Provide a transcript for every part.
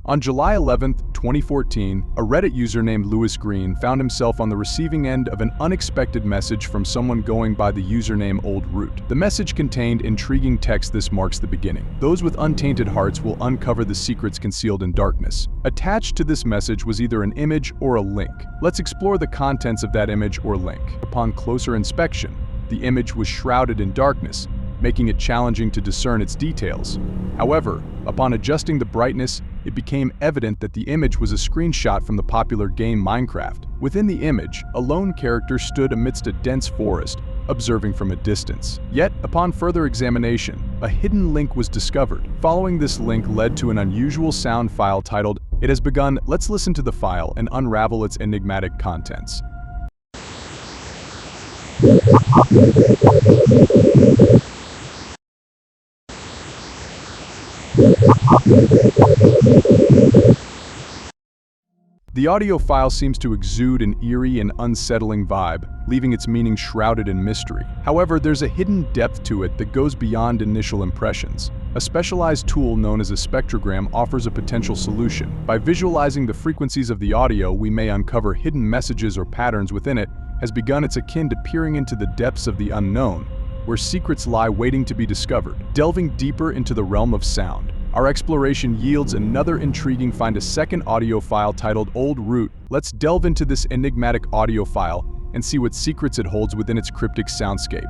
On July 11, 2014, a Reddit user named Lewis Green found himself on the receiving end of an unexpected message from someone going by the username Old Root. The message contained intriguing text. This marks the beginning. Those with untainted hearts will uncover the secrets concealed in darkness. Attached to this message was either an image or a link. Let's explore the contents of that image or link. Upon closer inspection, the image was shrouded in darkness, making it challenging to discern its details. However, upon adjusting the brightness, it became evident that the image was a screenshot from the popular game Minecraft. Within the image, a lone character stood amidst a dense forest, observing from a distance. Yet, upon further examination, a hidden link was discovered. Following this link led to an unusual sound file titled, "It has begun." Let's listen to the file and unravel its enigmatic contents. The audio file seems to exude an eerie and unsettling vibe, leaving its meaning shrouded in mystery. However, there's a hidden depth to it that goes beyond initial impressions. A specialized tool known as a spectrogram offers a potential solution. By visualizing the frequencies of the audio, we may uncover hidden messages or patterns within it. Has begun. It's akin to peering into the depths of the unknown, where secrets lie waiting to be discovered. Delving deeper into the realm of sound, our exploration yields another intriguing find: a second audio file titled Old Root. Let's delve into this enigmatic audio file and see what secrets it holds within its cryptic soundscape.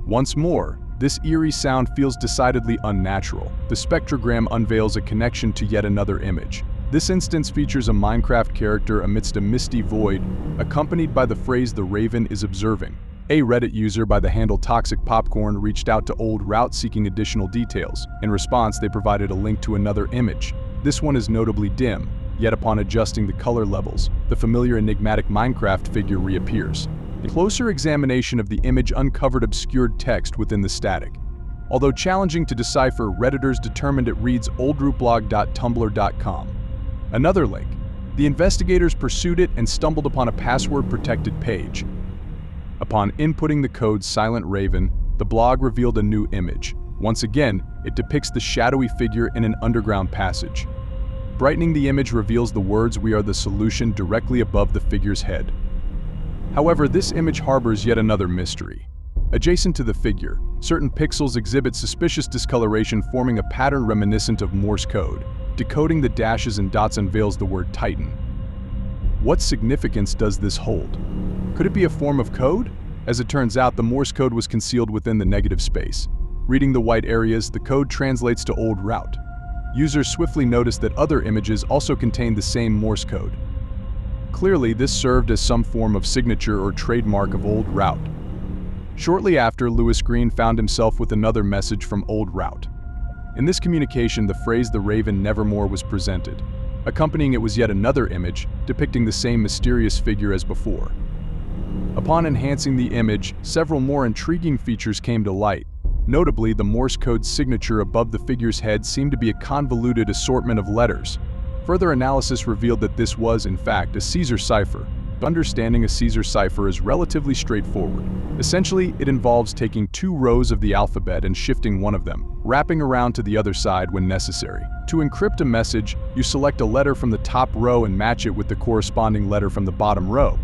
Once more, this eerie sound feels decidedly unnatural. The spectrogram unveils a connection to yet another image. This instance features a Minecraft character amidst a misty void, accompanied by the phrase "The Raven is observing." A Reddit user by the handle Toxic Popcorn reached out to Old Root seeking additional details. In response, they provided a link to another image. This one is notably dim, yet upon adjusting the color levels, the familiar enigmatic Minecraft figure reappears. A closer examination of the image uncovered obscured text within the static. Although challenging to decipher, Redditors determined it reads oldrootblog.tumblr.com. Another link. The investigators pursued it and stumbled upon a password-protected page. Upon inputting the code Silent Raven, the blog revealed a new image. Once again, it depicts the shadowy figure in an underground passage. Brightening the image reveals the words "We are the solution" directly above the figure's head. However, this image harbors yet another mystery. Adjacent to the figure, certain pixels exhibit suspicious discoloration, forming a pattern reminiscent of Morse code. Decoding the dashes and dots unveils the word Titan. What significance does this hold? Could it be a form of code? As it turns out, the Morse code was concealed within the negative space. Reading the white areas, the code translates to Old Root. Users swiftly noticed that other images also contained the same Morse code. Clearly, this served as some form of signature or trademark of Old Root. Shortly after, Lewis Green found himself with another message from Old Root. In this communication, the phrase "The Raven Nevermore" was presented. Accompanying it was yet another image, depicting the same mysterious figure as before. Upon enhancing the image, several more intriguing features came to light. Notably, the Morse code signature above the figure's head seemed to be a convoluted assortment of letters. Further analysis revealed that this was, in fact, a Caesar cipher. Understanding a Caesar cipher is relatively straightforward. Essentially, it involves taking two rows of the alphabet and shifting one of them, wrapping around to the other side when necessary. To encrypt a message, you select a letter from the top row and match it with the corresponding letter from the bottom row.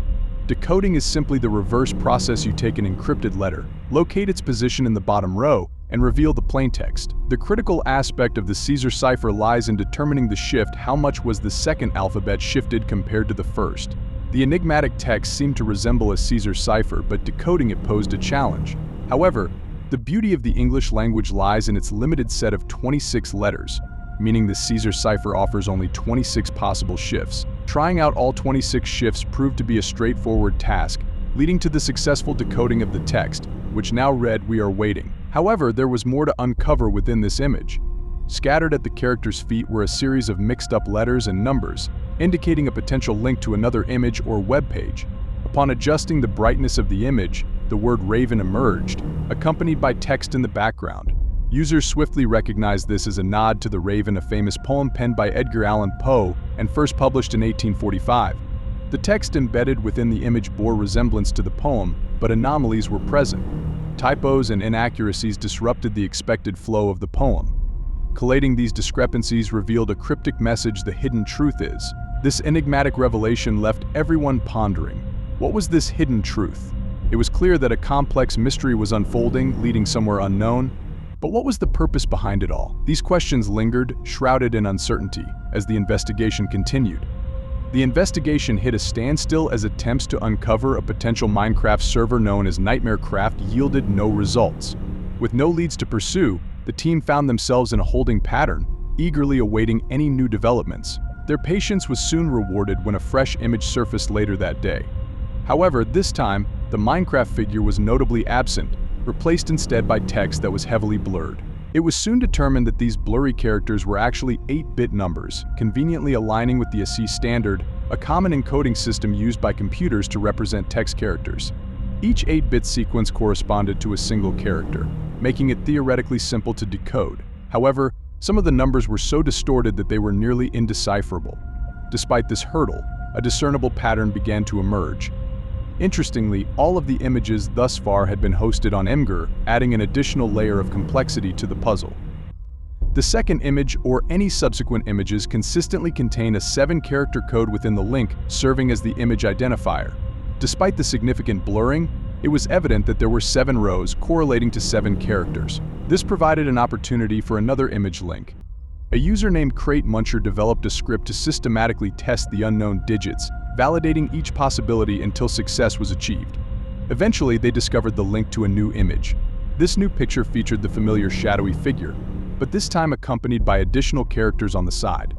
Decoding is simply the reverse process. You take an encrypted letter, locate its position in the bottom row, and reveal the plaintext. The critical aspect of the Caesar cipher lies in determining the shift. How much was the second alphabet shifted compared to the first? The enigmatic text seemed to resemble a Caesar cipher, but decoding it posed a challenge. However, the beauty of the English language lies in its limited set of 26 letters, meaning the Caesar cipher offers only 26 possible shifts. Trying out all 26 shifts proved to be a straightforward task, leading to the successful decoding of the text, which now read, "We are waiting." However, there was more to uncover within this image. Scattered at the character's feet were a series of mixed-up letters and numbers, indicating a potential link to another image or web page. Upon adjusting the brightness of the image, the word "Raven" emerged, accompanied by text in the background. Users swiftly recognized this as a nod to The Raven, a famous poem penned by Edgar Allan Poe and first published in 1845. The text embedded within the image bore resemblance to the poem, but anomalies were present. Typos and inaccuracies disrupted the expected flow of the poem. Collating these discrepancies revealed a cryptic message: the hidden truth is. This enigmatic revelation left everyone pondering. What was this hidden truth? It was clear that a complex mystery was unfolding, leading somewhere unknown. But what was the purpose behind it all? These questions lingered, shrouded in uncertainty, as the investigation continued. The investigation hit a standstill as attempts to uncover a potential Minecraft server known as NightmareCraft yielded no results. With no leads to pursue, the team found themselves in a holding pattern, eagerly awaiting any new developments. Their patience was soon rewarded when a fresh image surfaced later that day. However, this time, the Minecraft figure was notably absent, replaced instead by text that was heavily blurred. It was soon determined that these blurry characters were actually 8-bit numbers, conveniently aligning with the ASCII standard, a common encoding system used by computers to represent text characters. Each 8-bit sequence corresponded to a single character, making it theoretically simple to decode. However, some of the numbers were so distorted that they were nearly indecipherable. Despite this hurdle, a discernible pattern began to emerge. Interestingly, all of the images thus far had been hosted on Imgur, adding an additional layer of complexity to the puzzle. The second image, or any subsequent images, consistently contain a 7-character code within the link, serving as the image identifier. Despite the significant blurring, it was evident that there were 7 rows correlating to 7 characters. This provided an opportunity for another image link. A user named Crate Muncher developed a script to systematically test the unknown digits, validating each possibility until success was achieved. Eventually, they discovered the link to a new image. This new picture featured the familiar shadowy figure, but this time accompanied by additional characters on the side.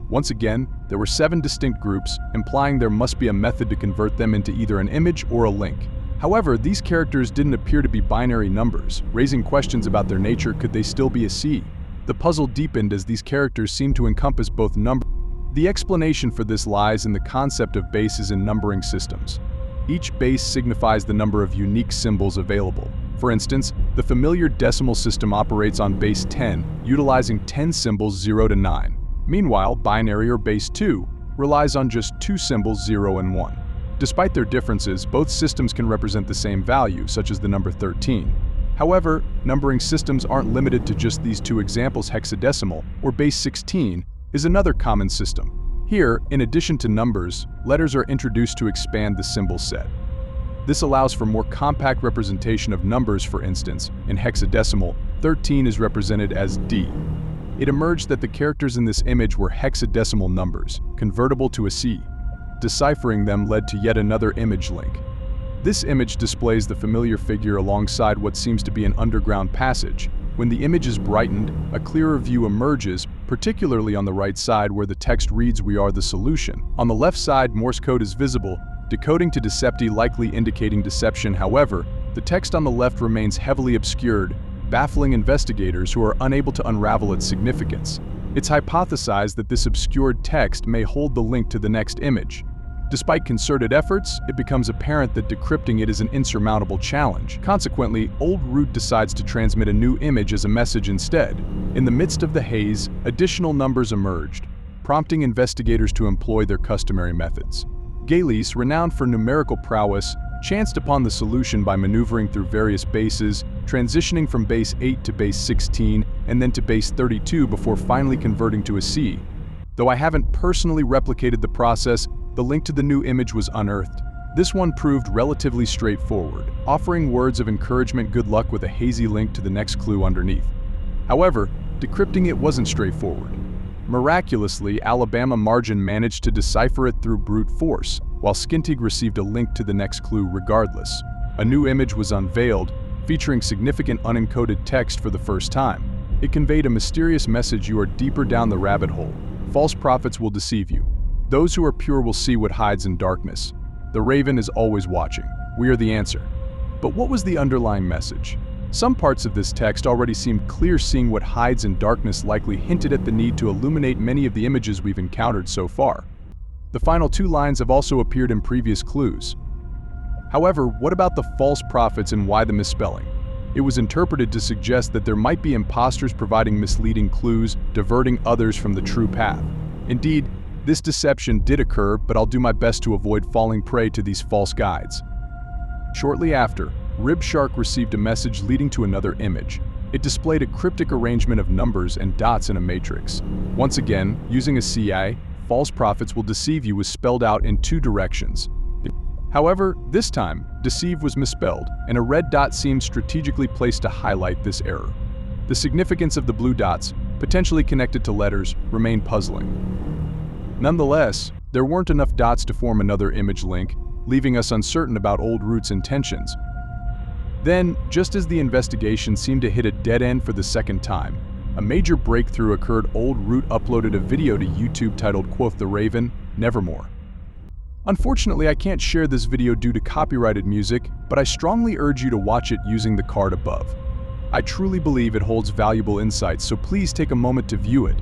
Once again, there were 7 distinct groups, implying there must be a method to convert them into either an image or a link. However, these characters didn't appear to be binary numbers, raising questions about their nature. Could they still be ASCII? The puzzle deepened as these characters seemed to encompass both numbers. The explanation for this lies in the concept of bases in numbering systems. Each base signifies the number of unique symbols available. For instance, the familiar decimal system operates on base 10, utilizing 10 symbols 0 to 9. Meanwhile, binary or base 2 relies on just 2 symbols 0 and 1. Despite their differences, both systems can represent the same value, such as the number 13. However, numbering systems aren't limited to just these 2 examples. Hexadecimal, or base 16, is another common system. Here, in addition to numbers, letters are introduced to expand the symbol set. This allows for more compact representation of numbers. For instance, in hexadecimal, 13 is represented as D. It emerged that the characters in this image were hexadecimal numbers, convertible to ASCII. Deciphering them led to yet another image link. This image displays the familiar figure alongside what seems to be an underground passage. When the image is brightened, a clearer view emerges, particularly on the right side where the text reads, "We are the solution." On the left side, Morse code is visible, decoding to Decepti, likely indicating deception. However, the text on the left remains heavily obscured, baffling investigators who are unable to unravel its significance. It's hypothesized that this obscured text may hold the link to the next image. Despite concerted efforts, it becomes apparent that decrypting it is an insurmountable challenge. Consequently, Old Root decides to transmit a new image as a message instead. In the midst of the haze, additional numbers emerged, prompting investigators to employ their customary methods. Galees, renowned for numerical prowess, chanced upon the solution by maneuvering through various bases, transitioning from base 8 to base 16 and then to base 32 before finally converting to ASCII. Though I haven't personally replicated the process, the link to the new image was unearthed. This one proved relatively straightforward, offering words of encouragement, good luck, with a hazy link to the next clue underneath. However, decrypting it wasn't straightforward. Miraculously, Alabama Margin managed to decipher it through brute force, while Skintig received a link to the next clue regardless. A new image was unveiled, featuring significant unencoded text for the first time. It conveyed a mysterious message: you are deeper down the rabbit hole. False prophets will deceive you. Those who are pure will see what hides in darkness. The Raven is always watching. We are the answer. But what was the underlying message? Some parts of this text already seemed clear. Seeing what hides in darkness likely hinted at the need to illuminate many of the images we've encountered so far. The final 2 lines have also appeared in previous clues. However, what about the false prophets and why the misspelling? It was interpreted to suggest that there might be imposters providing misleading clues, diverting others from the true path. Indeed, This deception did occur, but I'll do my best to avoid falling prey to these false guides. Shortly after, RibShark received a message leading to another image. It displayed a cryptic arrangement of numbers and dots in a matrix. Once again, using a CI, false prophets will deceive you was spelled out in two directions. However, this time, deceive was misspelled, and a red dot seemed strategically placed to highlight this error. The significance of the blue dots, potentially connected to letters, remained puzzling. Nonetheless, there weren't enough dots to form another image link, leaving us uncertain about Old Root's intentions. Then, just as the investigation seemed to hit a dead end for the second time, a major breakthrough occurred. Old Root uploaded a video to YouTube titled Quoth the Raven, Nevermore. Unfortunately, I can't share this video due to copyrighted music, but I strongly urge you to watch it using the card above. I truly believe it holds valuable insights, so please take a moment to view it.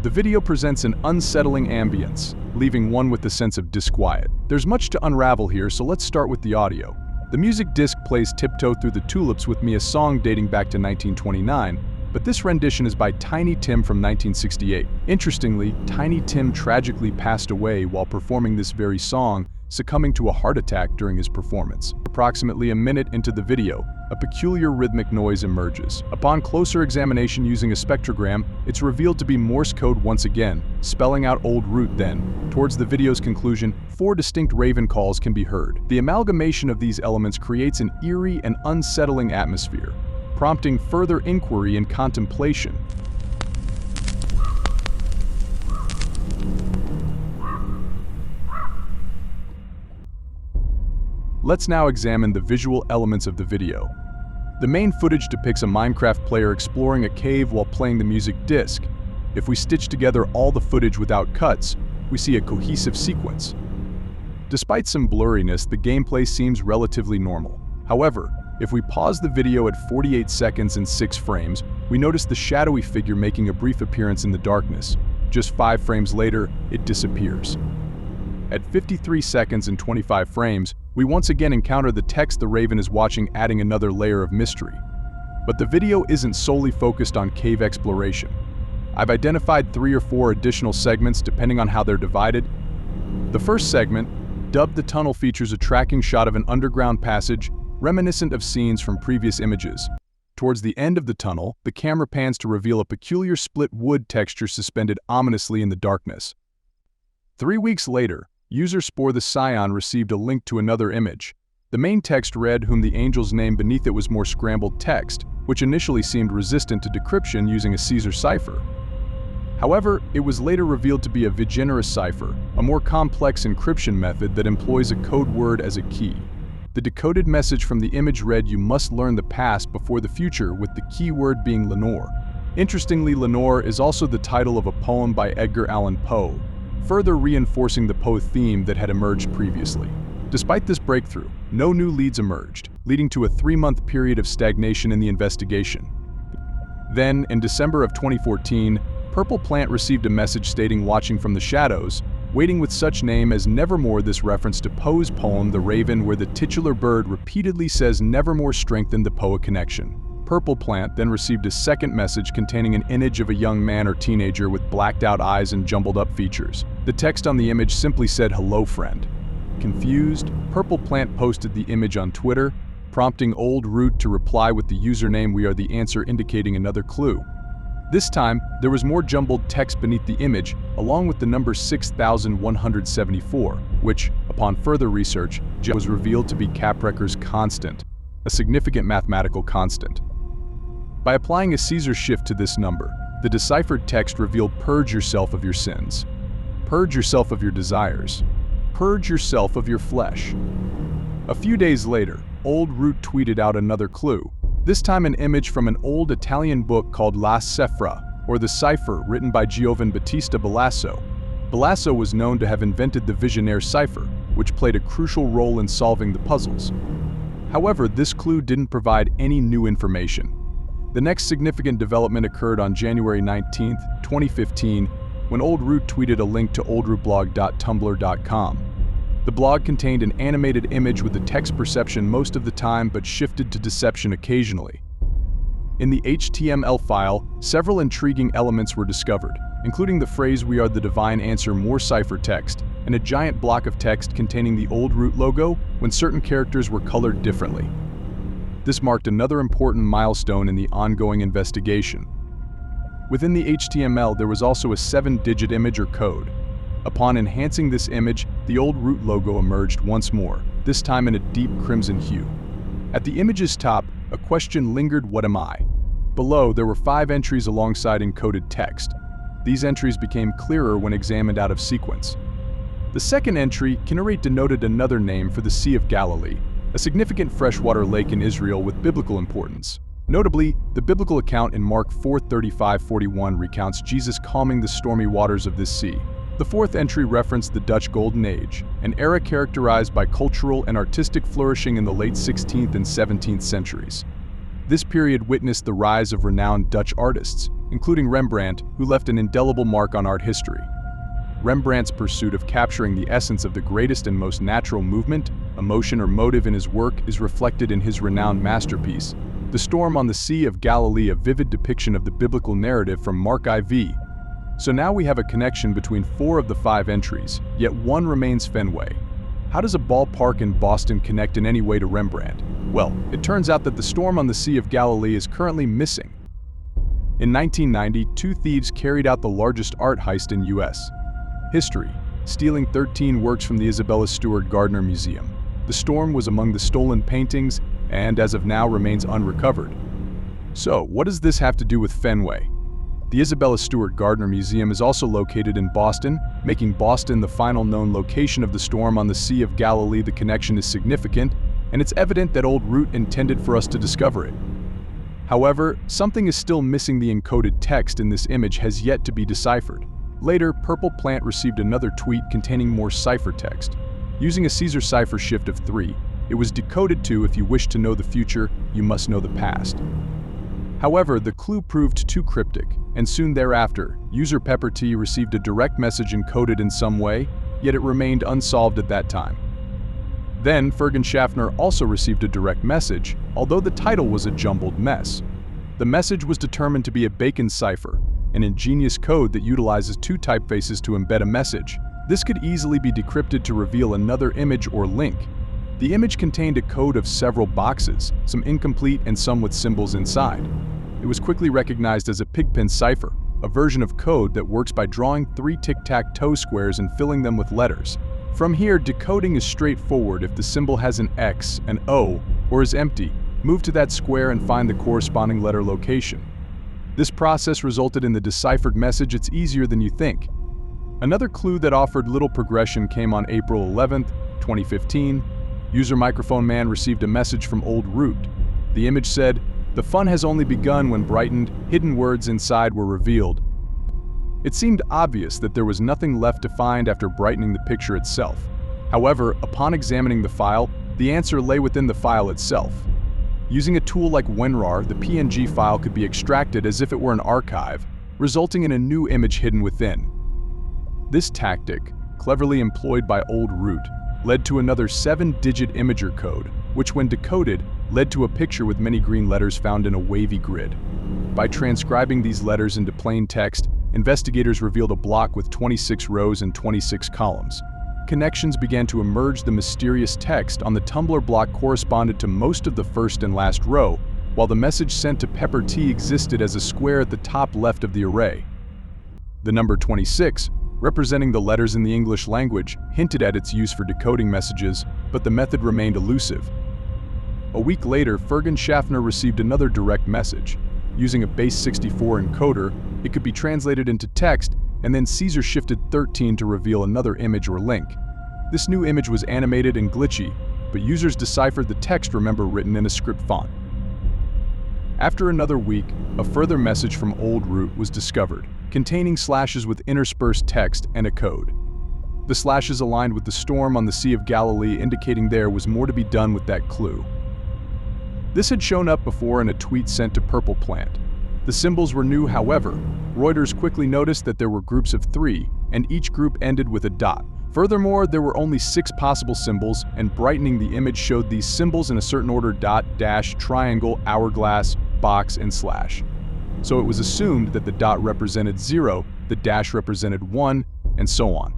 The video presents an unsettling ambience, leaving one with a sense of disquiet. There's much to unravel here, so let's start with the audio. The music disc plays Tiptoe Through the Tulips with Me, a song dating back to 1929, but this rendition is by Tiny Tim from 1968. Interestingly, Tiny Tim tragically passed away while performing this very song, succumbing to a heart attack during his performance. Approximately a minute into the video, a peculiar rhythmic noise emerges. Upon closer examination using a spectrogram, it's revealed to be Morse code once again, spelling out Old Root. Then, towards the video's conclusion, 4 distinct raven calls can be heard. The amalgamation of these elements creates an eerie and unsettling atmosphere, prompting further inquiry and contemplation. Let's now examine the visual elements of the video. The main footage depicts a Minecraft player exploring a cave while playing the music disc. If we stitch together all the footage without cuts, we see a cohesive sequence. Despite some blurriness, the gameplay seems relatively normal. However, if we pause the video at 48 seconds and 6 frames, we notice the shadowy figure making a brief appearance in the darkness. Just 5 frames later, it disappears. At 53 seconds and 25 frames, we once again encounter the text the Raven is watching, adding another layer of mystery. But the video isn't solely focused on cave exploration. I've identified 3 or 4 additional segments depending on how they're divided. The first segment, dubbed The Tunnel, features a tracking shot of an underground passage reminiscent of scenes from previous images. Towards the end of the tunnel, the camera pans to reveal a peculiar split wood texture suspended ominously in the darkness. 3 weeks later, user Spore the Scion received a link to another image. The main text read whom the angel's name beneath it was more scrambled text, which initially seemed resistant to decryption using a Caesar cipher. However, it was later revealed to be a Vigenerus cipher, a more complex encryption method that employs a code word as a key. The decoded message from the image read, "You must learn the past before the future," with the key word being Lenore. Interestingly, Lenore is also the title of a poem by Edgar Allan Poe, further reinforcing the Poe theme that had emerged previously. Despite this breakthrough, no new leads emerged, leading to a 3-month period of stagnation in the investigation. Then, in December of 2014, Purple Plant received a message stating "Watching from the Shadows," waiting with such name as Nevermore. This reference to Poe's poem The Raven, where the titular bird repeatedly says Nevermore, strengthened the Poe connection. Purple Plant then received a second message containing an image of a young man or teenager with blacked out eyes and jumbled up features. The text on the image simply said, "Hello, friend." Confused, Purple Plant posted the image on Twitter, prompting Old Root to reply with the username "We are the answer," indicating another clue. This time, there was more jumbled text beneath the image, along with the number 6174, which, upon further research, was revealed to be Caprecker's constant, a significant mathematical constant. By applying a Caesar shift to this number, the deciphered text revealed "Purge yourself of your sins. Purge yourself of your desires. Purge yourself of your flesh." A few days later, Old Root tweeted out another clue, this time an image from an old Italian book called La Cifra, or the Cipher, written by Giovan Battista Balasso. Balasso was known to have invented the Vigenerus cipher, which played a crucial role in solving the puzzles. However, this clue didn't provide any new information. The next significant development occurred on January 19, 2015, when Old Root tweeted a link to oldrootblog.tumblr.com. The blog contained an animated image with the text perception most of the time but shifted to deception occasionally. In the HTML file, several intriguing elements were discovered, including the phrase "We are the divine answer," more ciphertext, and a giant block of text containing the old root logo when certain characters were colored differently. This marked another important milestone in the ongoing investigation. Within the HTML, there was also a 7-digit image or code. Upon enhancing this image, the old root logo emerged once more, this time in a deep crimson hue. At the image's top, a question lingered: "What am I?" Below, there were 5 entries alongside encoded text. These entries became clearer when examined out of sequence. The second entry, Kinneret, denoted another name for the Sea of Galilee, a significant freshwater lake in Israel with biblical importance. Notably, the biblical account in Mark 4:35-41 recounts Jesus calming the stormy waters of this sea. The fourth entry referenced the Dutch Golden Age, an era characterized by cultural and artistic flourishing in the late 16th and 17th centuries. This period witnessed the rise of renowned Dutch artists, including Rembrandt, who left an indelible mark on art history. Rembrandt's pursuit of capturing the essence of the greatest and most natural movement, emotion, or motive in his work is reflected in his renowned masterpiece, The Storm on the Sea of Galilee, a vivid depiction of the biblical narrative from Mark IV. So now we have a connection between 4 of the 5 entries, yet one remains Fenway. How does a ballpark in Boston connect in any way to Rembrandt? Well, it turns out that The Storm on the Sea of Galilee is currently missing. In 1990, 2 thieves carried out the largest art heist in U.S. history, stealing 13 works from the Isabella Stewart Gardner Museum. The Storm was among the stolen paintings and, as of now, remains unrecovered. So, what does this have to do with Fenway? The Isabella Stewart Gardner Museum is also located in Boston, making Boston the final known location of The Storm on the Sea of Galilee. The connection is significant, and it's evident that old Root intended for us to discover it. However, something is still missing. The encoded text in this image has yet to be deciphered. Later, Purple Plant received another tweet containing more ciphertext. Using a Caesar cipher shift of 3, it was decoded to: "If you wish to know the future, you must know the past." However, the clue proved too cryptic, and soon thereafter, user Pepper T received a direct message encoded in some way, yet it remained unsolved at that time. Then, Fergan Schaffner also received a direct message, although the title was a jumbled mess. The message was determined to be a Bacon cipher, an ingenious code that utilizes 2 typefaces to embed a message. This could easily be decrypted to reveal another image or link. The image contained a code of several boxes, some incomplete and some with symbols inside. It was quickly recognized as a Pigpen cipher, a version of code that works by drawing 3 tic-tac-toe squares and filling them with letters. From here, decoding is straightforward. If the symbol has an X, an O, or is empty, move to that square and find the corresponding letter location. This process resulted in the deciphered message. It's easier than you think. Another clue that offered little progression came on April 11, 2015. User Microphone Man received a message from Old Root. The image said, "The fun has only begun." When brightened, hidden words inside were revealed. It seemed obvious that there was nothing left to find after brightening the picture itself. However, upon examining the file, the answer lay within the file itself. Using a tool like WinRAR, the PNG file could be extracted as if it were an archive, resulting in a new image hidden within. This tactic, cleverly employed by Old Root, led to another 7-digit imager code, which when decoded, led to a picture with many green letters found in a wavy grid. By transcribing these letters into plain text, investigators revealed a block with 26 rows and 26 columns. Connections began to emerge. The mysterious text on the Tumblr block corresponded to most of the first and last row, while the message sent to Pepper T existed as a square at the top left of the array. The number 26, representing the letters in the English language, hinted at its use for decoding messages, but the method remained elusive. A week later, Fergan Schaffner received another direct message. Using a base64 encoder, it could be translated into text, and then Caesar shifted 13 to reveal another image or link. This new image was animated and glitchy, but users deciphered the text, remember, written in a script font. After another week, a further message from Old Root was discovered, containing slashes with interspersed text and a code. The slashes aligned with the storm on the Sea of Galilee, indicating there was more to be done with that clue. This had shown up before in a tweet sent to Purple Plant. The symbols were new, however. Reuters quickly noticed that there were groups of 3, and each group ended with a dot. Furthermore, there were only 6 possible symbols, and brightening the image showed these symbols in a certain order: dot, dash, triangle, hourglass, box, and slash. So it was assumed that the dot represented 0, the dash represented 1, and so on.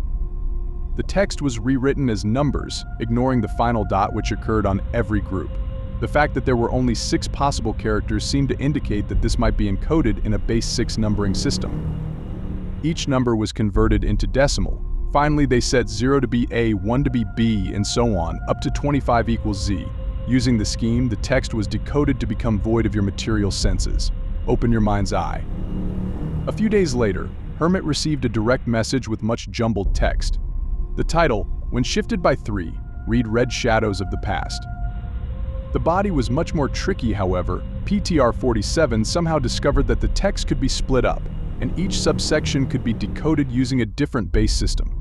The text was rewritten as numbers, ignoring the final dot which occurred on every group. The fact that there were only 6 possible characters seemed to indicate that this might be encoded in a base 6 numbering system. Each number was converted into decimal. Finally, they set 0 to be A, 1 to be B, and so on, up to 25 equals Z. Using the scheme, the text was decoded to become void of your material senses. Open your mind's eye. A few days later, Hermit received a direct message with much jumbled text. The title, when shifted by 3, read Red Shadows of the Past. The body was much more tricky, however. PTR-47 somehow discovered that the text could be split up, and each subsection could be decoded using a different base system.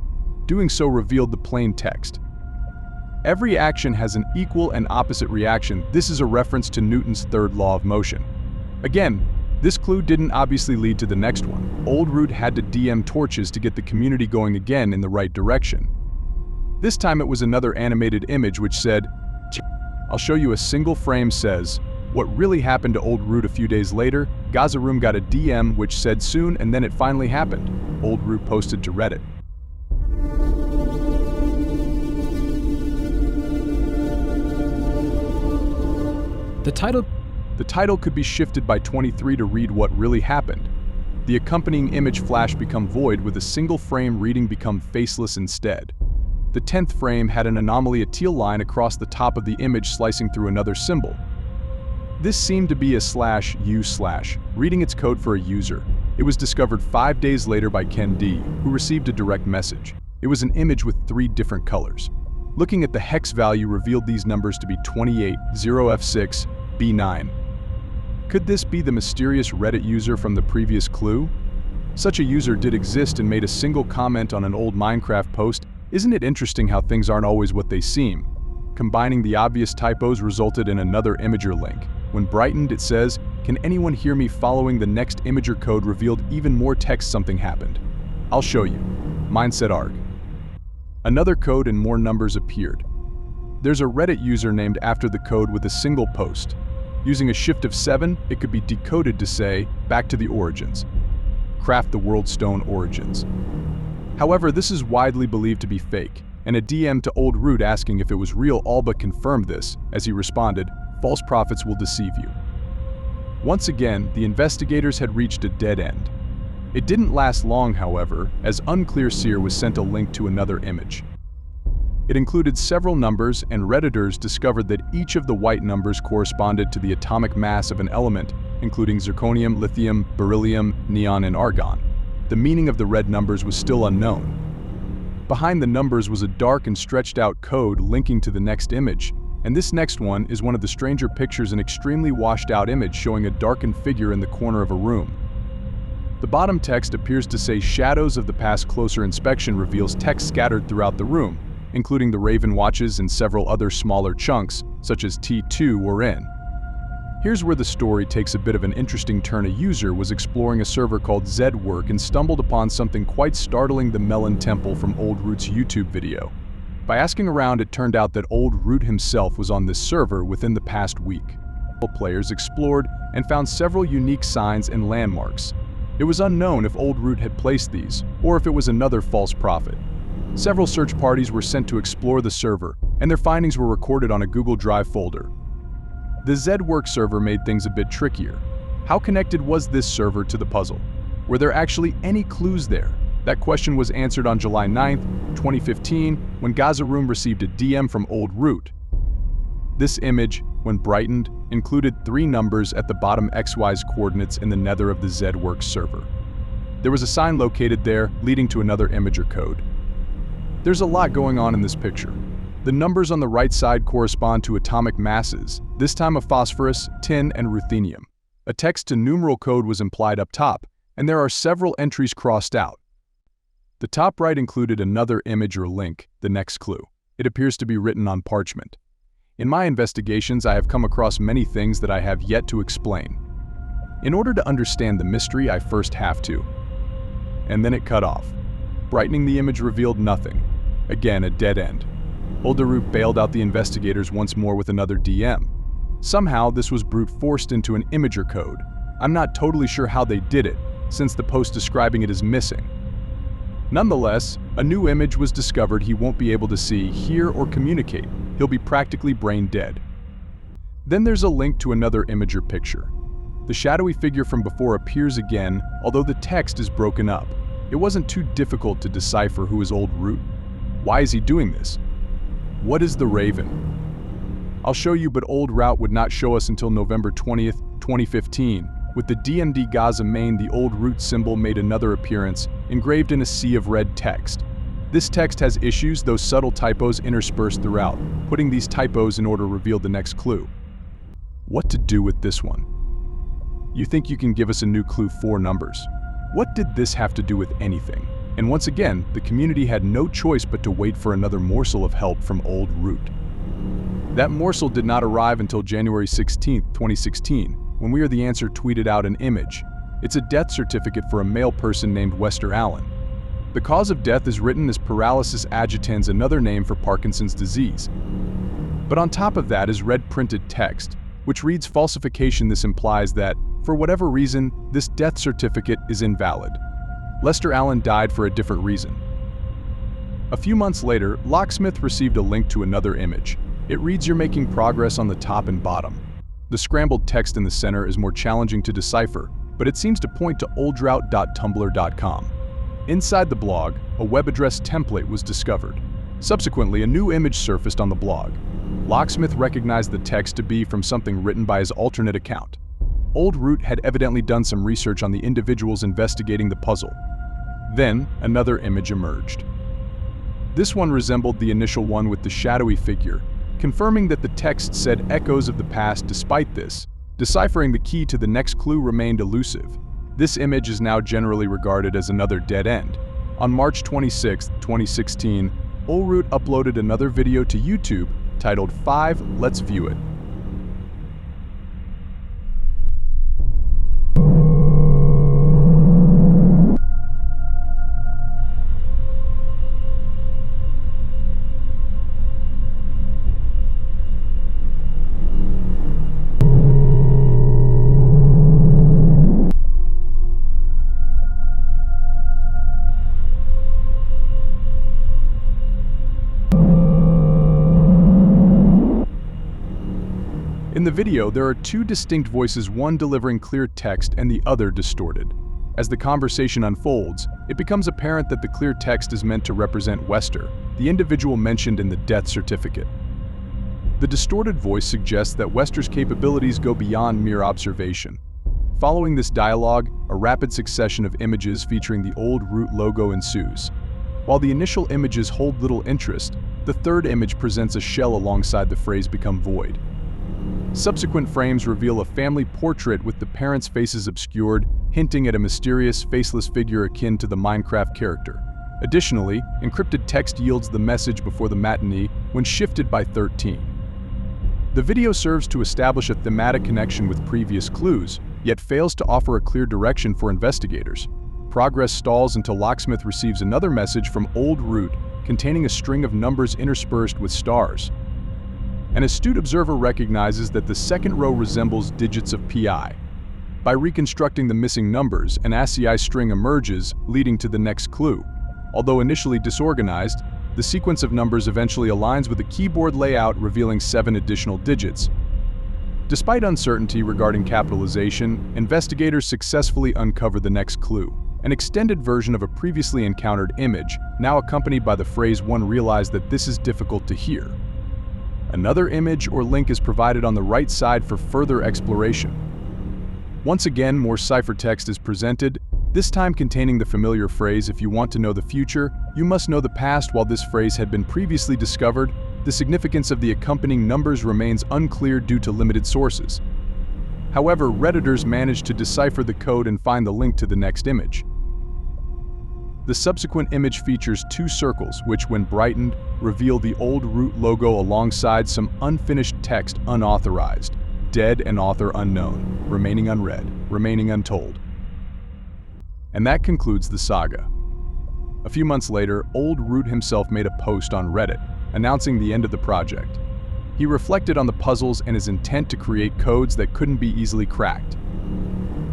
Doing so revealed the plain text. Every action has an equal and opposite reaction. This is a reference to Newton's third law of motion. Again, this clue didn't obviously lead to the next one. Old Root had to DM torches to get the community going again in the right direction. This time it was another animated image which said, I'll show you. A single frame says, what really happened to Old Root a few days later? Gaza Room got a DM which said soon, and then it finally happened. Old Root posted to Reddit. The title could be shifted by 23 to read what really happened. The accompanying image flash become void with a single frame reading become faceless instead. The 10th frame had an anomaly, a teal line across the top of the image slicing through another symbol. This seemed to be a /u/, reading its code for a user. It was discovered 5 days later by Ken D, who received a direct message. It was an image with 3 different colors. Looking at the hex value revealed these numbers to be 28, 0F6, B9. Could this be the mysterious Reddit user from the previous clue? Such a user did exist and made a single comment on an old Minecraft post. Isn't it interesting how things aren't always what they seem? Combining the obvious typos resulted in another Imager link. When brightened, it says, "Can anyone hear me?" Following the next Imager code revealed even more text. Something happened. I'll show you. Mindset arg. Another code and more numbers appeared. There's a Reddit user named after the code with a single post. Using a shift of 7, it could be decoded to say, back to the origins. Craft the world stone origins. However, this is widely believed to be fake, and a DM to Old Root asking if it was real all but confirmed this, as he responded, false prophets will deceive you. Once again, the investigators had reached a dead end. It didn't last long, however, as Unclear Seer was sent a link to another image. It included several numbers, and Redditors discovered that each of the white numbers corresponded to the atomic mass of an element, including zirconium, lithium, beryllium, neon, and argon. The meaning of the red numbers was still unknown. Behind the numbers was a dark and stretched out code linking to the next image, and this next one is one of the stranger pictures, an extremely washed out image showing a darkened figure in the corner of a room. The bottom text appears to say shadows of the past. Closer inspection reveals text scattered throughout the room, including the Raven watches and several other smaller chunks, such as T2 or N. Here's where the story takes a bit of an interesting turn. A user was exploring a server called Zedwork and stumbled upon something quite startling: the Melon Temple from Old Root's YouTube video. By asking around, it turned out that Old Root himself was on this server within the past week. Players explored and found several unique signs and landmarks. It was unknown if Old Root had placed these, or if it was another false prophet. Several search parties were sent to explore the server, and their findings were recorded on a Google Drive folder. The Zedwork server made things a bit trickier. How connected was this server to the puzzle? Were there actually any clues there? That question was answered on July 9, 2015, when Gaza Room received a DM from Old Root. This image, when brightened, included 3 numbers at the bottom: XY's coordinates in the nether of the Zedwork server. There was a sign located there, leading to another Imager code. There's a lot going on in this picture. The numbers on the right side correspond to atomic masses, this time of phosphorus, tin, and ruthenium. A text to numeral code was implied up top, and there are several entries crossed out. The top right included another image or link, the next clue. It appears to be written on parchment. In my investigations, I have come across many things that I have yet to explain. In order to understand the mystery, I first have to. And then it cut off. Brightening the image revealed nothing. Again, a dead end. Old Root bailed out the investigators once more with another DM. Somehow, this was brute forced into an Imager code. I'm not totally sure how they did it, since the post describing it is missing. Nonetheless, a new image was discovered he won't be able to see, hear, or communicate. He'll be practically brain dead. Then there's a link to another image or picture. The shadowy figure from before appears again, although the text is broken up. It wasn't too difficult to decipher who is Old Root. Why is he doing this? What is the Raven? I'll show you, but Old Root would not show us until November 20th, 2015. With the DMD Gaza main, the Old Root symbol made another appearance, engraved in a sea of red text. This text has issues, though subtle typos interspersed throughout. Putting these typos in order revealed the next clue. What to do with this one? You think you can give us a new clue? 4 numbers. What did this have to do with anything? And once again, the community had no choice but to wait for another morsel of help from Old Root. That morsel did not arrive until January 16, 2016, when We Are the Answer tweeted out an image. It's a death certificate for a male person named Wester Allen. The cause of death is written as paralysis agitans, another name for Parkinson's disease. But on top of that is red printed text, which reads falsification. This implies that, for whatever reason, this death certificate is invalid. Lester Allen died for a different reason. A few months later, Locksmith received a link to another image. It reads, "You're making progress" on the top and bottom. The scrambled text in the center is more challenging to decipher, but it seems to point to oldrout.tumblr.com. Inside the blog, a web address template was discovered. Subsequently, a new image surfaced on the blog. Locksmith recognized the text to be from something written by his alternate account. Old Root had evidently done some research on the individuals investigating the puzzle. Then, another image emerged. This one resembled the initial one with the shadowy figure, confirming that the text said echoes of the past. Despite this, deciphering the key to the next clue remained elusive. This image is now generally regarded as another dead end. On March 26, 2016, Old Root uploaded another video to YouTube titled 5, Let's View It. In the video, there are 2 distinct voices, one delivering clear text and the other distorted. As the conversation unfolds, it becomes apparent that the clear text is meant to represent Wester, the individual mentioned in the death certificate. The distorted voice suggests that Wester's capabilities go beyond mere observation. Following this dialogue, a rapid succession of images featuring the Old Root logo ensues. While the initial images hold little interest, the third image presents a shell alongside the phrase "become void." Subsequent frames reveal a family portrait with the parents' faces obscured, hinting at a mysterious, faceless figure akin to the Minecraft character. Additionally, encrypted text yields the message before the matinee when shifted by 13. The video serves to establish a thematic connection with previous clues, yet fails to offer a clear direction for investigators. Progress stalls until Locksmith receives another message from Old Root containing a string of numbers interspersed with stars. An astute observer recognizes that the second row resembles digits of pi. By reconstructing the missing numbers, an ASCII string emerges, leading to the next clue. Although initially disorganized, the sequence of numbers eventually aligns with the keyboard layout, revealing 7 additional digits. Despite uncertainty regarding capitalization, investigators successfully uncover the next clue, an extended version of a previously encountered image, now accompanied by the phrase "one realized that this is difficult to hear." Another image or link is provided on the right side for further exploration. Once again, more ciphertext is presented, this time containing the familiar phrase, "If you want to know the future, you must know the past." While this phrase had been previously discovered, the significance of the accompanying numbers remains unclear due to limited sources. However, Redditors managed to decipher the code and find the link to the next image. The subsequent image features 2 circles, which, when brightened, reveal the Old Root logo alongside some unfinished text: unauthorized, dead and author unknown, remaining unread, remaining untold. And that concludes the saga. A few months later, Old Root himself made a post on Reddit, announcing the end of the project. He reflected on the puzzles and his intent to create codes that couldn't be easily cracked.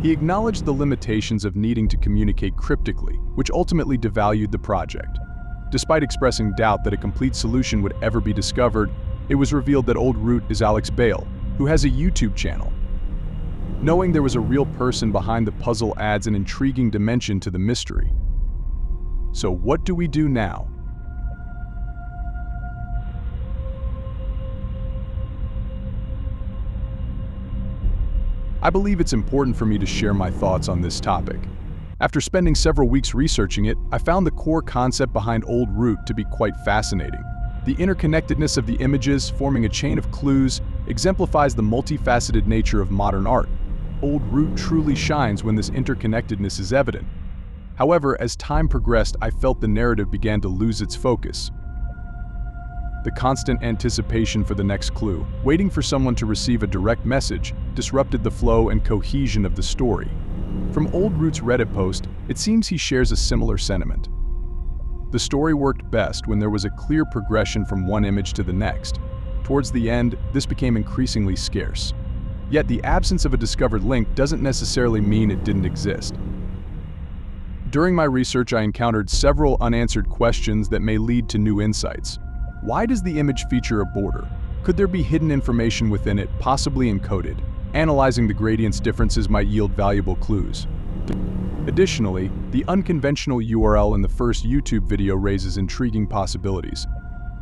He acknowledged the limitations of needing to communicate cryptically, which ultimately devalued the project. Despite expressing doubt that a complete solution would ever be discovered, it was revealed that Old Root is Alex Bale, who has a YouTube channel. Knowing there was a real person behind the puzzle adds an intriguing dimension to the mystery. So what do we do now? I believe it's important for me to share my thoughts on this topic. After spending several weeks researching it, I found the core concept behind Old Root to be quite fascinating. The interconnectedness of the images, forming a chain of clues, exemplifies the multifaceted nature of modern art. Old Root truly shines when this interconnectedness is evident. However, as time progressed, I felt the narrative began to lose its focus. The constant anticipation for the next clue, waiting for someone to receive a direct message, disrupted the flow and cohesion of the story. From Old Root's Reddit post, it seems he shares a similar sentiment. The story worked best when there was a clear progression from one image to the next. Towards the end, this became increasingly scarce. Yet the absence of a discovered link doesn't necessarily mean it didn't exist. During my research, I encountered several unanswered questions that may lead to new insights. Why does the image feature a border? Could there be hidden information within it, possibly encoded? Analyzing the gradients differences might yield valuable clues. Additionally, the unconventional URL in the first YouTube video raises intriguing possibilities.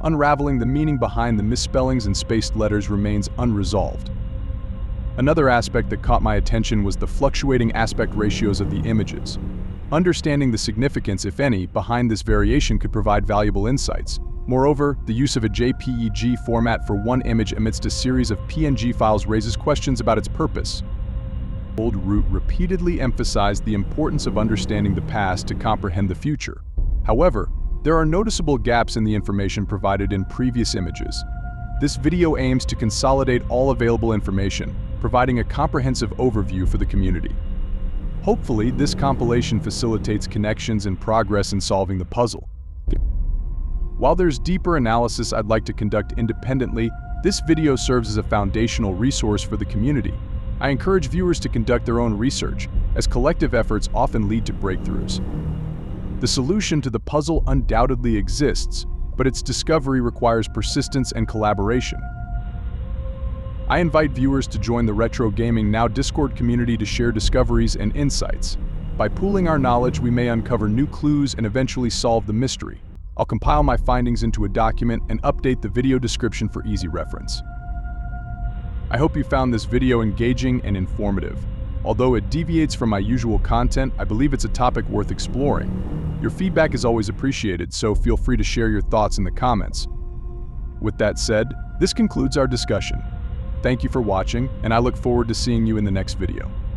Unraveling the meaning behind the misspellings and spaced letters remains unresolved. Another aspect that caught my attention was the fluctuating aspect ratios of the images. Understanding the significance, if any, behind this variation could provide valuable insights. Moreover, the use of a JPEG format for one image amidst a series of PNG files raises questions about its purpose. Old Root repeatedly emphasized the importance of understanding the past to comprehend the future. However, there are noticeable gaps in the information provided in previous images. This video aims to consolidate all available information, providing a comprehensive overview for the community. Hopefully, this compilation facilitates connections and progress in solving the puzzle. While there's deeper analysis I'd like to conduct independently, this video serves as a foundational resource for the community. I encourage viewers to conduct their own research, as collective efforts often lead to breakthroughs. The solution to the puzzle undoubtedly exists, but its discovery requires persistence and collaboration. I invite viewers to join the Retro Gaming Now Discord community to share discoveries and insights. By pooling our knowledge, we may uncover new clues and eventually solve the mystery. I'll compile my findings into a document and update the video description for easy reference. I hope you found this video engaging and informative. Although it deviates from my usual content, I believe it's a topic worth exploring. Your feedback is always appreciated, so feel free to share your thoughts in the comments. With that said, this concludes our discussion. Thank you for watching, and I look forward to seeing you in the next video.